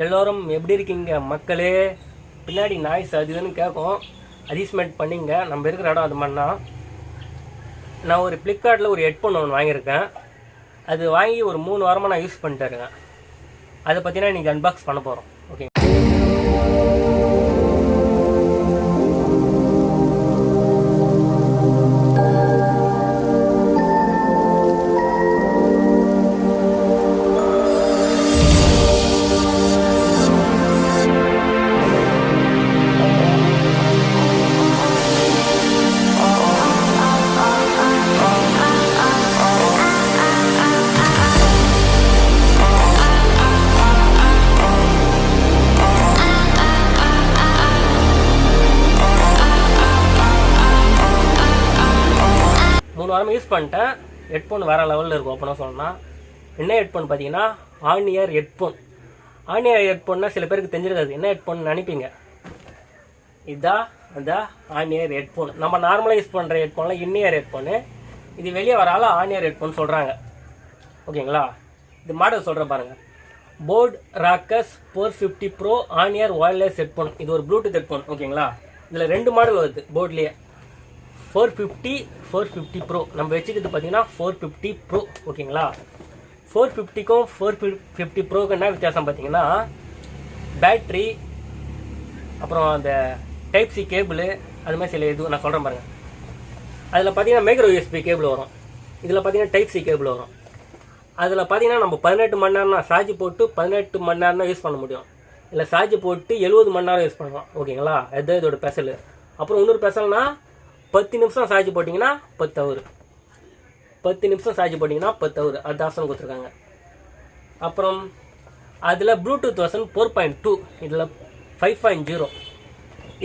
எல்லோரும் எப்படி இருக்கீங்க மக்களே? பின்னாடி நாய்ஸ் அது இதுன்னு கேட்கும், அட்ஜஸ்ட்மெண்ட் பண்ணிங்க. நம்ம இருக்கிற இடம் அது மாதிரினா. நான் ஒரு ஃப்ளிப்கார்ட்டில் ஒரு ஹெட்ஃபோன் ஒன்று வாங்கியிருக்கேன். அது வாங்கி ஒரு 3 வாரமாக நான் யூஸ் பண்ணிட்டு இருக்கேன். அதை பற்றினா இன்றைக்கி அன்பாக்ஸ் பண்ண போகிறோம். ஓகே, வாரமாக யூஸ் பண்ணிட்டேன். ஹெட்ஃபோன் வேறு லெவலில் இருக்கும். ஓப்பனாக சொன்னால் என்ன ஹெட்ஃபோன் பார்த்தீங்கன்னா ஆன்-இயர் ஹெட்ஃபோன். ஆன்-இயர் ஹெட்ஃபோன்னா சில பேருக்கு தெரிஞ்சிருக்காது, என்ன ஹெட்ஃபோன் நினைப்பீங்க. அதான் ஆன்-இயர் ஹெட்ஃபோன். நம்ம நார்மலாக யூஸ் பண்ணுற ஹெட்ஃபோன்லாம் இன்-இயர் ஹெட்ஃபோனு. இது வெளியே வரால ஆன்-இயர் ஹெட்ஃபோன் சொல்கிறாங்க. ஓகேங்களா? இது மாடல் சொல்கிறேன் பாருங்கள். Boat Rockers 450 bro on-year wireless headphone. இது ஒரு ப்ளூடூத் ஹெட்ஃபோன். ஓகேங்களா? இதில் 2 மாடல் வருது போர்ட்லேயே. 450 ப்ரோ நம்ம வச்சுக்கிறது பார்த்தீங்கன்னா 450 ப்ரோ. ஓகேங்களா? 450க்கும் 450 ப்ரோக்கு என்ன வித்தியாசம் பார்த்தீங்கன்னா, பேட்ரி, அப்புறம் அந்த டைப் சி கேபிள், அது மாதிரி சில இது நான் சொல்கிறேன் பாருங்கள். அதில் பார்த்தீங்கன்னா மைக்ரோ யூஎஸ்பி கேபிள் வரும். இதில் பார்த்தீங்கன்னா டைப் சி கேபிள் வரும். அதில் பார்த்தீங்கன்னா நம்ம 18 மணி நேரம் சார்ஜ் போட்டு 18 மணி நேரம் தான் யூஸ் பண்ண முடியும். இல்லை சார்ஜ் போட்டு 70 மணி நேரம் யூஸ் பண்ணலாம். ஓகேங்களா? அதுதான் இதோட ஸ்பெஷல். அப்புறம் இன்னொரு ஸ்பெஷல்னா 10 நிமிஷம் சார்ஜ் போட்டிங்கன்னா 10 ஹவர். 10 நிமிஷம் சார்ஜ் போட்டிங்கன்னா 10 ஹவர். அது ஆப்ஷன் கொடுத்துருக்காங்க. அப்புறம் அதில் ப்ளூடூத் வெர்ஷன் 4.2, இதில் 5.0.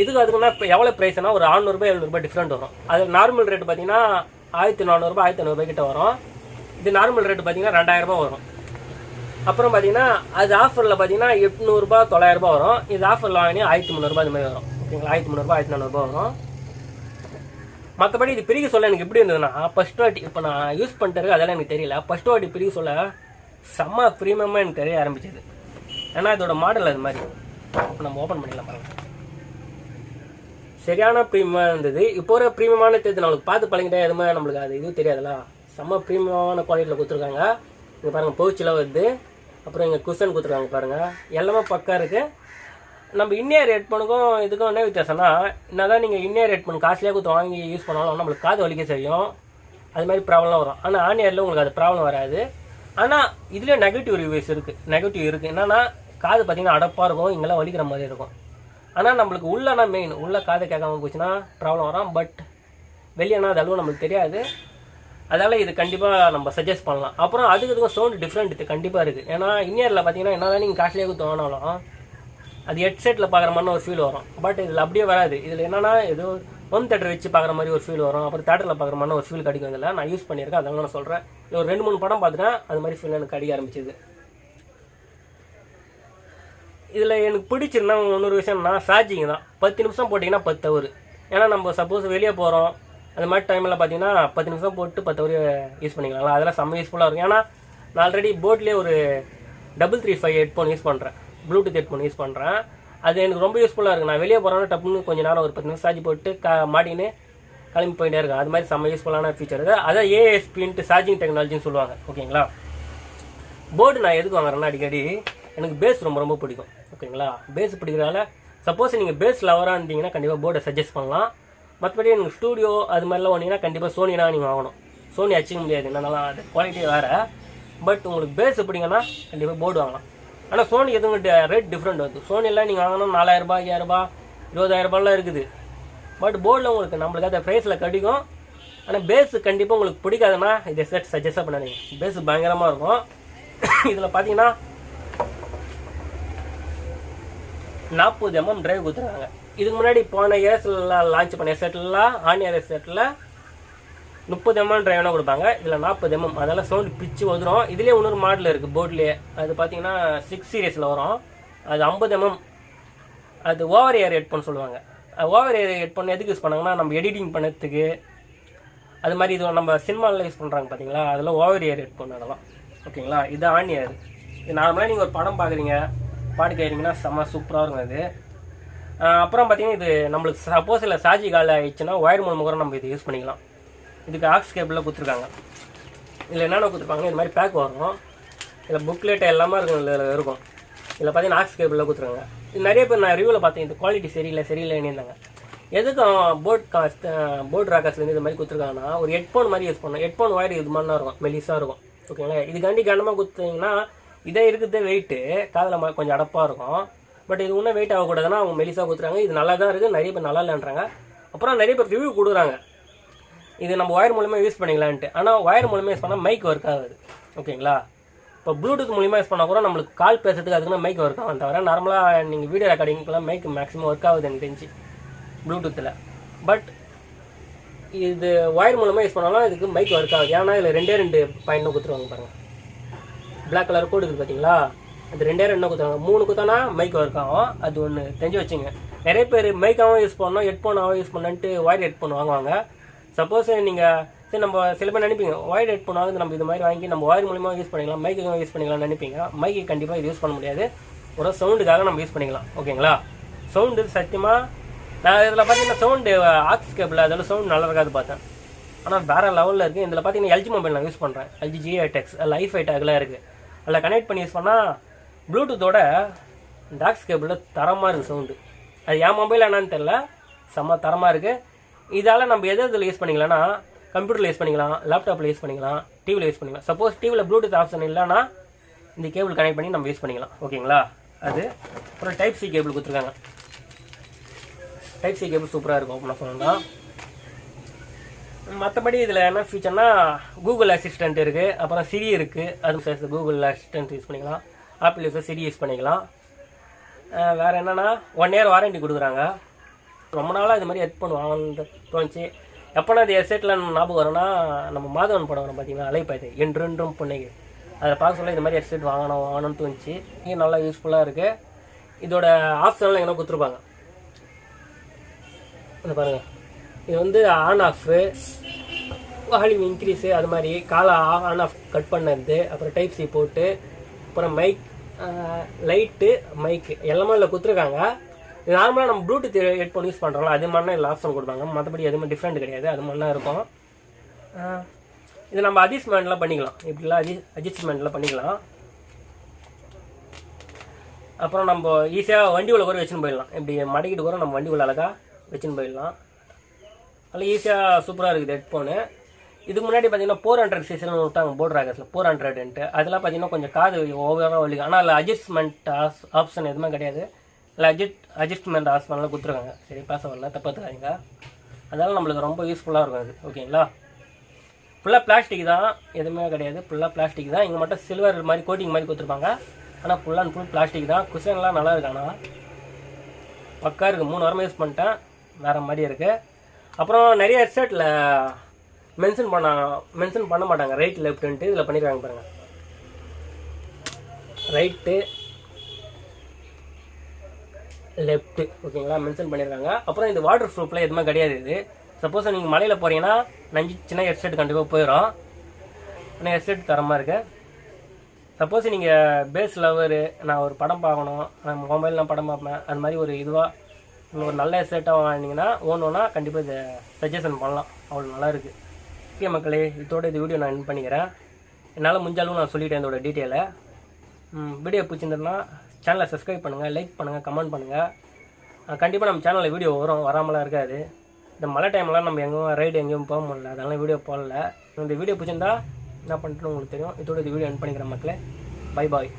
இதுக்கு அதுக்குன்னா இப்போ எவ்வளோ ப்ரைஸ்னா ஒரு 600 700 டிஃப்ரெண்ட் வரும். அது நார்மல் ரேட்டு பார்த்தீங்கன்னா 1400 1500 கிட்ட வரும். இது நார்மல் ரேட்டு பார்த்தீங்கன்னா 2000 வரும். அப்புறம் பார்த்தீங்கன்னா அது ஆஃபரில் பார்த்தீங்கன்னா 800 900 வரும். இது ஆஃபரில் வாங்கினா 1300 இது மாதிரி வரும். ஓகேங்களா? 1300 1400 வரும். மற்றபடி இது பிரிக்க சொல்ல எனக்கு எப்படி இருந்ததுன்னா, ஃபஸ்ட் வாட்டி இப்போ நான் யூஸ் பண்ணிட்டு அதெல்லாம் எனக்கு தெரியல. ஃபஸ்ட் வாட்டி பிரிக்க சொல்ல செம்ம ப்ரீமியமாக எனக்கு தெரிய ஆரம்பிச்சது. ஏன்னா இதோட மாடல் அது மாதிரி. நம்ம ஓப்பன் பண்ணிடலாம் பாருங்க. சரியான ப்ரீமியமாக இருந்தது. இப்போ ஒரு ப்ரீமியமான தெரியுது நம்மளுக்கு. பார்த்து பழகிட்டே எதுவுமே நம்மளுக்கு அது இதுவும் தெரியாதுல்ல. செம்ம ப்ரீமியமான குவாலிட்டியில் கொடுத்துருக்காங்க. இங்கே பாருங்கள் பவுச்சில் வருது. அப்புறம் இங்கே குஷன் கொடுத்துருக்காங்க பாருங்கள். எல்லாமே பக்கா இருக்குது. நம்ம இன்னியர் ஹெட்ஃபோனுக்கும் இதுக்கும் என்ன வித்தியாசம்னா, என்னதான் நீங்கள் இன்னியர் ஹெட்ஃபோன் காஸ்ட்லியாக கொடுத்து வாங்கி யூஸ் பண்ணாலும் நம்மளுக்கு காது வலிக்க செய்யும். அது மாதிரி ப்ராப்ளம் வரும். ஆனால் ஆன்-இயரில் உங்களுக்கு அது ப்ராப்ளம் வராது. ஆனால் இதுலேயே நெகட்டிவ் ரிவ்யூஸ் இருக்குது. நெகட்டிவ் இருக்குது. என்னன்னா காது பார்த்தீங்கன்னா அடப்பாக இருக்கும், இங்கெல்லாம் வலிக்கிற மாதிரி இருக்கும். ஆனால் நம்மளுக்கு உள்ளனா மெயின் உள்ள காதை கேட்காம போச்சுன்னா ப்ராப்ளம் வரும். பட் வெளியேனா அது அளவு நம்மளுக்கு தெரியாது. அதனால் இது கண்டிப்பாக நம்ம சஜஸ்ட் பண்ணலாம். அப்புறம் அதுக்கு சவுண்ட் டிஃப்ரெண்ட் இது கண்டிப்பாக இருக்குது. ஏன்னா இன்னியரில் பார்த்தீங்கன்னா என்னதான் நீங்கள் காஸ்ட்லியாக கொடுத்து வாங்கினாலும் அது ஹெட்செட்டில் பார்க்குற மாதிரி ஒரு ஃபீல் வரும். பட் இதில் அப்படியே வராது. இதில் என்னன்னா ஏதோ ஹோம் தேட்டர் வச்சு பார்க்குற மாதிரி ஒரு ஃபீல் வரும். அப்புறம் தேட்டரில் பார்க்குற மாதிரி ஒரு ஃபீல் கிடைக்கும். இதில் நான் யூஸ் பண்ணியிருக்கேன், அதனால நான் சொல்கிறேன். இது ஒரு 2-3 படம் பார்த்துட்டேன், அது மாதிரி ஃபீல் எனக்கு கிடைக்க ஆரம்பிச்சிது. இதில் எனக்கு பிடிச்சிருந்தா இன்னொரு விஷயம்னா சார்ஜிங் தான். 10 நிமிஷம் போட்டிங்கன்னா 10 ஹவர். ஏன்னா நம்ம சப்போஸ் வெளியே போகிறோம் அந்த மாதிரி டைமில் பார்த்தீங்கன்னா 10 நிமிஷம் போட்டு 10 ஹவர் யூஸ் பண்ணிக்கலாம். அதெல்லாம் செம்ம யூஸ்ஃபுல்லாக இருக்கும். ஏன்னா நான் ஆல்ரெடி போட்லேயே ஒரு 335 ஹெட்ஃபோன் யூஸ் பண்ணுறேன், ப்ளூடூத் ஹெட்ஃபோன் யூஸ் பண்ணுறேன். அது எனக்கு ரொம்ப யூஸ்ஃபுல்லாக இருக்குது. நான் வெளியே போகிறேன்னா டப்புன்னு கொஞ்சம் நேரம் ஒரு 10 நிமிஷம் சார்ஜ் போட்டு மாட்டின்னு கிளம்பி போயிட்டே இருக்கேன். அது மாதிரி செம்ம யூஸ்ஃபுல்லான ஃபீச்சர் இது. அதான் ஏஎஸ்பின்ட்டு சார்ஜிங் டெக்னாலஜின்னு சொல்லுவாங்க. ஓகேங்களா? போர்டு நான் எதுக்கு வாங்குறேன்னா, அடிக்கடி எனக்கு பேஸ் ரொம்ப பிடிக்கும். ஓகேங்களா? பேஸ் பிடிக்கிறதால சப்போஸ் நீங்கள் பேஸ் லவராக இருந்தீங்கன்னா கண்டிப்பாக போர்டை சஜஸ்ட் பண்ணலாம். மற்றபடி எனக்கு ஸ்டூடியோ அது மாதிரிலாம் வந்தீங்கன்னா கண்டிப்பாக சோனினா நீங்கள் வாங்கணும். சோனி அச்சிக்க முடியாது, என்னன்னா அது குவாலிட்டி வேறு. பட் உங்களுக்கு பேஸ் பிடிங்கன்னா கண்டிப்பாக போர்டு வாங்கலாம். ஆனால் சோனி எதுவும் ரேட் டிஃப்ரெண்ட் வருது. சோனிலாம் நீங்கள் வாங்கினா 4000 5000 20000 இருக்குது. பட் போர்டில் உங்களுக்கு நம்மளுக்கு அந்த ப்ரைஸில் கிடைக்கும். ஆனால் பேஸு கண்டிப்பாக உங்களுக்கு பிடிக்காதுன்னா இதை செட் சஜஸ்டாக பண்ணாதீங்க. பேஸு பயங்கரமாக இருக்கும். இதில் பார்த்தீங்கன்னா 40 mm டிரைவ் கொடுத்துருக்காங்க. இதுக்கு முன்னாடி போன இயர்ஸில் லான்ச் பண்ண செட்லாம் ஆன்-இயர் செட்டில் 30 mm டிரைவ்னா கொடுப்பாங்க. இதில் 40 mm. அதெல்லாம் சவுண்டு பிச்சு வந்துடும். இதுலேயே இன்னொரு மாடல் இருக்குது போர்ட்லேயே. அது பார்த்தீங்கன்னா 6 சீரீஸில் வரும். அது 50 mm. அது ஓவர் இயர் ஹெட்ஃபோன் சொல்லுவாங்க. ஓவர் இயர் ஹெட்ஃபோன் எதுக்கு யூஸ் பண்ணாங்கன்னா, நம்ம எடிட்டிங் பண்ணதுக்கு அது மாதிரி இது நம்ம சினிமாவில் யூஸ் பண்ணுறாங்க பார்த்தீங்களா, அதெல்லாம் ஓவர் இயர் ஹெட்ஃபோன் அதெல்லாம். ஓகேங்களா? இது ஆன்-இயர். இது நார்மலாக நீங்கள் ஒரு படம் பார்க்குறீங்க, பாட்டு கேட்டிங்கன்னா செம்ம சூப்பராக இருக்கும் இது. அப்புறம் பார்த்தீங்கன்னா இது நம்மளுக்கு சப்போஸ் இல்லை சார்ஜி கால் ஆகிடுச்சுன்னா ஒயர் மூலமாக கூட நம்ம இது யூஸ் பண்ணிக்கலாம். இதுக்கு ஆக்ஸ் கேபிளில் கொடுத்துருக்காங்க. இதில் என்னென்ன கொடுத்துருப்பாங்க, இது மாதிரி பேக் வரும். இதில் புக்லெட் எல்லாமே இருக்கும். இதில் இருக்கும். இதில் பார்த்தீங்கன்னா ஆக்ஸ் கேபிளில் கொடுத்துருக்காங்க. இது நிறைய பேர் நான் ரிவ்யூவில் பார்த்தேன், இது குவாலிட்டி சரியில்லைன்னு இருந்தாங்க. எதுக்கும் போர்ட் ராக்கர்ஸ்லேருந்து இது மாதிரி கொடுத்துருக்காங்கன்னா ஒரு ஹெட்ஃபோன் மாதிரி யூஸ் பண்ணணும். ஹெட்ஃபோன் ஒயர் இது மாதிரி தான் இருக்கும், மெலிசாக இருக்கும். ஓகேங்களா, இதுக்காண்டி கண்டமாக கொடுத்தீங்கன்னா இதே இருக்குது வெயிட்டு காதில் கொஞ்சம் அடப்பாக இருக்கும். பட் இது இன்னும் வெயிட் ஆகக்கூடாதுன்னா அவங்க மெலிசாக கொடுத்துறாங்க. இது நல்லா தான் இருக்குது, நிறைய பேர் நல்லா இல்லைன்றாங்க. அப்புறம் நிறைய பேர் ரிவ்யூ கொடுக்குறாங்க இது நம்ம ஒயர் மூலமாக யூஸ் பண்ணிக்கலான்ட்டு. ஆனால் ஒயர் மூலமாக யூஸ் பண்ணால் மைக் ஒர்க் ஆகுது. ஓகேங்களா, இப்போ ப்ளூடூத் மூலிமா யூஸ் பண்ணால் கூட நம்மளுக்கு கால் பேசுறதுக்கு அதுக்குன்னா மைக் ஒர்க் ஆகும். தவிர நார்மலாக நீங்கள் வீடியோ ரெக்கார்டிங்க்குலாம் மைக் மேக்ஸிமம் ஒர்க் ஆகுது எனக்கு தெரிஞ்சு ப்ளூடூத்தில். பட் இது ஒயர் மூலமாக யூஸ் பண்ணாலும் இதுக்கு மைக் ஒர்க் ஆகுது. ஏன்னா இதில் 2 பாயிண்ட் கொடுத்துருவாங்க பாருங்கள். பிளாக் கலர் கோடு இருக்குது பார்த்தீங்களா, அது 2 கொடுத்துருவாங்க. 3 குத்தானா மைக் ஒர்க் ஆகும். அது ஒன்று தெரிஞ்சு வச்சுங்க. நிறைய பேர் மைக்காகவும் யூஸ் பண்ணணும், ஹெட்ஃபோனாகவும் யூஸ் பண்ணன்ட்டு ஒயர் ஹெட்ஃபோன் வாங்குவாங்க. சப்போஸ் நீங்கள் சரி நம்ம சில பேர் நினைப்பீங்க ஒயர் ஹெட்ஃபோன் ஆகுது நம்ம இது மாதிரி வாங்கி நம்ம ஒயர் மூலியமாக யூஸ் பண்ணிக்கலாம், மைக்குக்கும் யூஸ் பண்ணிக்கலாம்னு நினைப்பீங்க. மைக்கு கண்டிப்பாக இது யூஸ் பண்ண முடியாது. ஒரு சவுண்டுக்காக நம்ம யூஸ் பண்ணிக்கலாம். ஓகேங்களா, சவுண்டு சத்தியமாக நான் இதில் பார்த்தீங்கன்னா சவுண்டு ஆக்ஸ் கேபிள் அதில் சவுண்டு நல்லா இருக்காது பார்த்தேன். ஆனால் வேறு லெவலில் இருக்குது. இதில் பார்த்தீங்கன்னா எல்ஜி மொபைல் நான் யூஸ் பண்ணுறேன். எல்ஜி G8X அதில் ஐஃபை டேக்லாம் இருக்குது. அதில் கனெக்ட் பண்ணி யூஸ் பண்ணால் ப்ளூடூத்தோட இந்த ஆக்ஸ் கேபிளில் தரமாக இருக்குது சவுண்டு. அது என் மொபைல் என்னன்னு தெரில, செம்ம தரமாக இருக்குது. இதால் நம்ம எது இதில் யூஸ் பண்ணிக்கலாம்னா கம்ப்யூட்டரில் யூஸ் பண்ணிக்கலாம், லேப்டாப்பில் யூஸ் பண்ணிக்கலாம், டிவியில் யூஸ் பண்ணிக்கலாம். சப்போஸ் டிவியில் ப்ளூடூத் ஆப்ஷன் இல்லைன்னா இந்த கேபிள் கனெக்ட் பண்ணி நம்ம யூஸ் பண்ணிக்கலாம். ஓகேங்களா, அது அப்புறம் டைப் சி கேபிள் கொடுத்துருக்காங்க. டைப் சி கேபிள் சூப்பராக இருக்கும் அப்படின்னு சொன்னால். மற்றபடி இதில் என்ன ஃபீச்சர்னா கூகுள் அசிஸ்டன்ட் இருக்குது, அப்புறம் சிரி இருக்குது. அது சேர்த்து கூகுள் அசிஸ்டன்ட் யூஸ் பண்ணிக்கலாம், ஆப்பிள் யூஸ் சிரி யூஸ் பண்ணிக்கலாம். வேறு என்னென்னா 1 இயர் வாரண்டி கொடுக்குறாங்க. ரொம்ப நாளாக இது மாதிரி ஹெட்ஃபோன் வாங்கணுன்னு தோணுச்சு. எப்போனா அது ஹெட்செட்டில் ஞாபகம் வரும்னா நம்ம மாதவன் படம் வரும் பார்த்தீங்கன்னா, அலைப்பாய்து என்றென்றும் பொண்ணைக்கு, அதை பார்க்க சொல்ல இது மாதிரி ஹெட்செட் வாங்கணும்னு தோணுச்சு. இது நல்லா யூஸ்ஃபுல்லாக இருக்குது. இதோட ஆப்ஷன்லாம் எங்கே கொடுத்துருப்பாங்க அதை பாருங்கள். இது வந்து ஆன் ஆஃபு, வால்யூம் இன்க்ரீஸு, அது மாதிரி காலை ஆன் ஆஃப் கட் பண்ணது, அப்புறம் டைப் சி போட்டு, அப்புறம் மைக் லைட்டு மைக்கு எல்லாமே இதில் கொடுத்துருக்காங்க. இது நார்மலாக நம்ம ப்ளூடூத் ஹெட்ஃபோன் யூஸ் பண்ணுறோம்ல அது மாதிரினா இதில் ஆப்ஷன் கொடுப்பாங்க. மற்றபடி எதுவுமே டிஃப்ரெண்ட் கிடையாது, அது மாதிரிலாம் இருக்கும். இது நம்ம அட்ஜஸ்ட்மெண்ட்லாம் பண்ணிக்கலாம், இப்படிலாம் அட்ஜஸ்ட்மெண்ட்லாம் பண்ணிக்கலாம். அப்புறம் நம்ம ஈஸியாக வண்டி உள்ள கூட வச்சுன்னு போயிடலாம். இப்படி மடக்கிட்டு கூட நம்ம வண்டி உள்ள அழகாக வச்சுன்னு போயிடலாம். அதில் ஈஸியாக சூப்பராக இருக்குது ஹெட்ஃபோனு. இதுக்கு முன்னாடி பார்த்தீங்கன்னா 400 சிசின்னு விட்டாங்க போர்ட் ராக்கர்ஸில் 400ன்ட்டு. அதெல்லாம் பார்த்தீங்கன்னா கொஞ்சம் காது ஓவராக வலிக்கும். ஆனால் அதில் அட்ஜஸ்ட்மெண்ட் ஆப்ஷன் எதுவுமே கிடையாது. இல்லை அட்ஜஸ்ட்மெண்ட் ஆப்ஷன்லாம் கொடுத்துருக்காங்க. சரி பேச வரல, தப்பாத்துக்காங்க. அதனால் நம்மளுக்கு ரொம்ப யூஸ்ஃபுல்லாக இருக்கும் அது. ஓகேங்களா, ஃபுல்லாக பிளாஸ்டிக் தான், எதுவுமே கிடையாது, ஃபுல்லாக பிளாஸ்டிக் தான். இங்கே மட்டும் சில்வர் மாதிரி கோட்டிங் மாதிரி கொடுத்துருப்பாங்க. ஆனால் ஃபுல் அண்ட் ஃபுல் பிளாஸ்டிக் தான். குஷன்லாம் நல்லா இருக்கு. ஆனால் பக்கா இருக்குது. 3 வாரமாக யூஸ் பண்ணிட்டேன், வேறு மாதிரி இருக்குது. அப்புறம் நிறைய ஹெட்செட்டில் மென்ஷன் பண்ண மாட்டாங்க ரைட் லெஃப்ட்டுன்ட்டு. இதில் பண்ணிடுவாங்க பாருங்கள், ரைட்டு லெஃப்ட்டு. ஓகேங்களா, மென்ஷன் பண்ணியிருக்காங்க. அப்புறம் இந்த வாட்டர் ப்ரூஃபில் எதுவுமே கிடையாது. இது சப்போஸ் நீங்கள் மலையில் போகிறீங்கன்னா சின்ன ஹெட்செட் கண்டிப்பாக போயிடும். ஆனால் ஹெட்செட் தரமாக இருக்குது. சப்போஸ் நீங்கள் பேஸ் லவரு, நான் ஒரு படம் பார்க்கணும், நான் மொபைல் நான் படம் பார்ப்பேன், அது மாதிரி ஒரு இதுவாக ஒரு நல்ல ஹெட்செட்டாக வாங்கினீங்கன்னா ஓணுன்னா கண்டிப்பாக இதை சஜஷன் பண்ணலாம். அவ்வளோ நல்லா இருக்குது. ஓகே மக்களே, இதோட இந்த வீடியோ நான் என் பண்ணிக்கிறேன். என்னால் முடிஞ்சாலும் நான் சொல்லிட்டேன் இதோட டீட்டெயிலை. வீடியோ பிடிச்சிருந்ததுன்னா சேனலை சப்ஸ்கிரைப் பண்ணுங்கள், லைக் பண்ணுங்கள், கமெண்ட் பண்ணுங்கள். கண்டிப்பாக நம்ம சேனலில் வீடியோ வராமலாம் இருக்காது. இந்த மழை டைம்லாம் நம்ம எங்கேயும் ரைடு எங்கேயும் போக முடியல, அதெல்லாம் வீடியோ போடல. இந்த வீடியோ பிடிச்சிருந்தா என்ன பண்ணிட்டு உங்களுக்கு தெரியும். இதோட இந்த வீடியோ என் பண்ணிக்கிறேன் மக்களே. Bye bye.